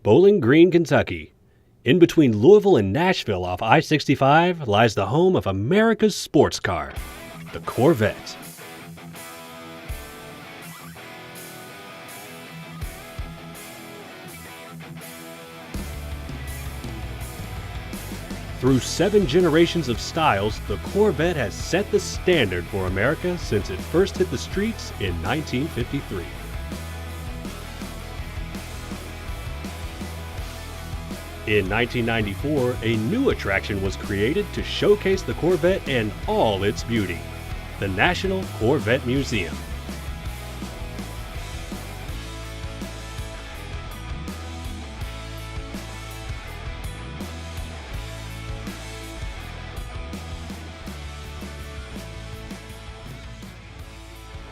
Bowling Green, Kentucky. In between Louisville and Nashville off I-65 lies the home of America's sports car, the Corvette. Through 7 generations of styles, the Corvette has set the standard for America since it first hit the streets in 1953. In 1994, a new attraction was created to showcase the Corvette and all its beauty, the National Corvette Museum.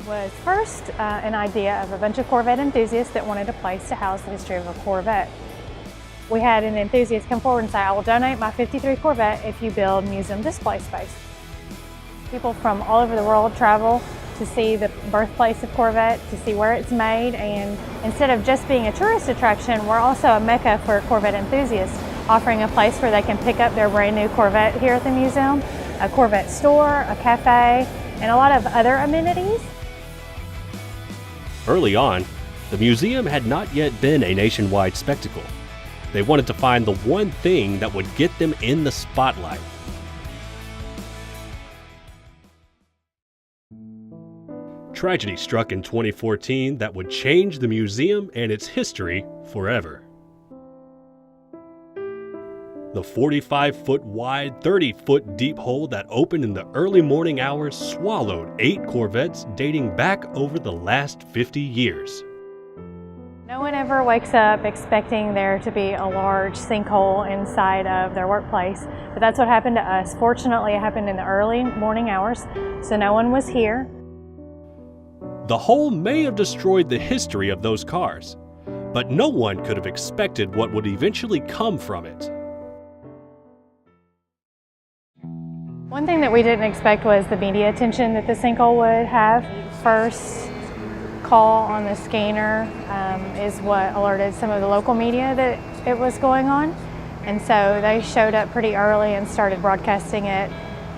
Was first an idea of a bunch of Corvette enthusiasts that wanted a place to house the history of a Corvette. We had an enthusiast come forward and say, I will donate my 53 Corvette if you build museum display space. People from all over the world travel to see the birthplace of Corvette, to see where it's made, and instead of just being a tourist attraction, we're also a mecca for Corvette enthusiasts, offering a place where they can pick up their brand new Corvette here at the museum, a Corvette store, a cafe, and a lot of other amenities. Early on, the museum had not yet been a nationwide spectacle. They wanted to find the one thing that would get them in the spotlight. Tragedy struck in 2014 that would change the museum and its history forever. The 45-foot wide, 30-foot deep hole that opened in the early morning hours swallowed 8 Corvettes dating back over the last 50 years. No one ever wakes up expecting there to be a large sinkhole inside of their workplace, but that's what happened to us. Fortunately, it happened in the early morning hours, so no one was here. The hole may have destroyed the history of those cars, but no one could have expected what would eventually come from it. One thing that we didn't expect was the media attention that the sinkhole would have. First call on the scanner is what alerted some of the local media that it was going on. And so they showed up pretty early and started broadcasting it.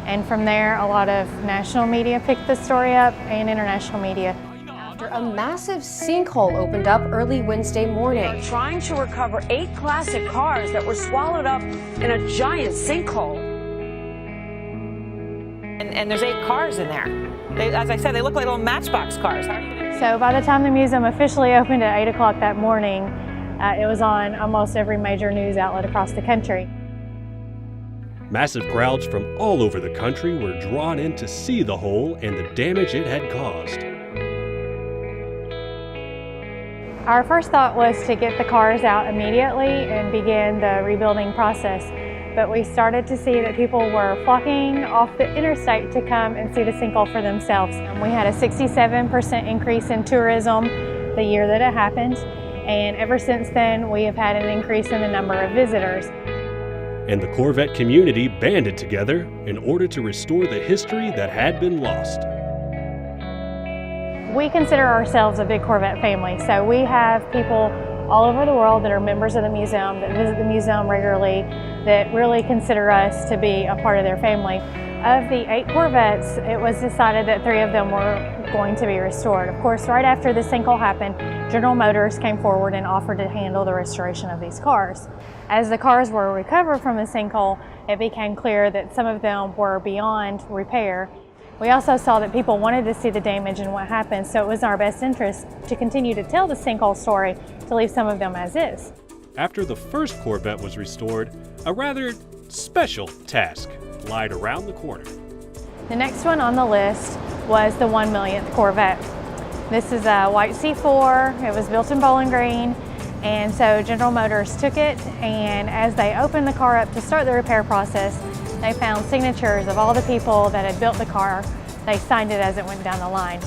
And from there, a lot of national media picked the story up and international media. After a massive sinkhole opened up early Wednesday morning. Trying to recover 8 classic cars that were swallowed up in a giant sinkhole. And there's 8 cars in there. As I said, they look like little matchbox cars. How are you gonna... So by the time the museum officially opened at 8 o'clock that morning, it was on almost every major news outlet across the country. Massive crowds from all over the country were drawn in to see the hole and the damage it had caused. Our first thought was to get the cars out immediately and begin the rebuilding process. But we started to see that people were flocking off the interstate to come and see the sinkhole for themselves. We had a 67% increase in tourism the year that it happened, and ever since then we have had an increase in the number of visitors. And the Corvette community banded together in order to restore the history that had been lost. We consider ourselves a big Corvette family, so we have people all over the world that are members of the museum, that visit the museum regularly, that really consider us to be a part of their family. Of the 8 Corvettes, it was decided that 3 of them were going to be restored. Of course, right after the sinkhole happened, General Motors came forward and offered to handle the restoration of these cars. As the cars were recovered from the sinkhole, it became clear that some of them were beyond repair. We also saw that people wanted to see the damage and what happened, so it was in our best interest to continue to tell the sinkhole story, to leave some of them as is. After the first Corvette was restored, a rather special task lied around the corner. The next one on the list was the 1 millionth Corvette. This is a white C4, it was built in Bowling Green, and so General Motors took it, and as they opened the car up to start the repair process, they found signatures of all the people that had built the car. They signed it as it went down the line.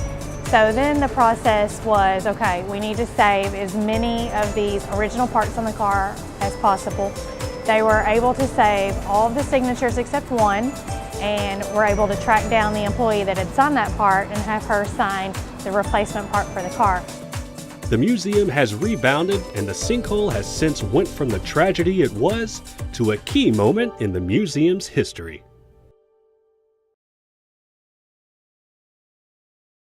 So then the process was, okay, we need to save as many of these original parts on the car as possible. They were able to save all of the signatures except one, and were able to track down the employee that had signed that part and have her sign the replacement part for the car. The museum has rebounded, and the sinkhole has since went from the tragedy it was to a key moment in the museum's history.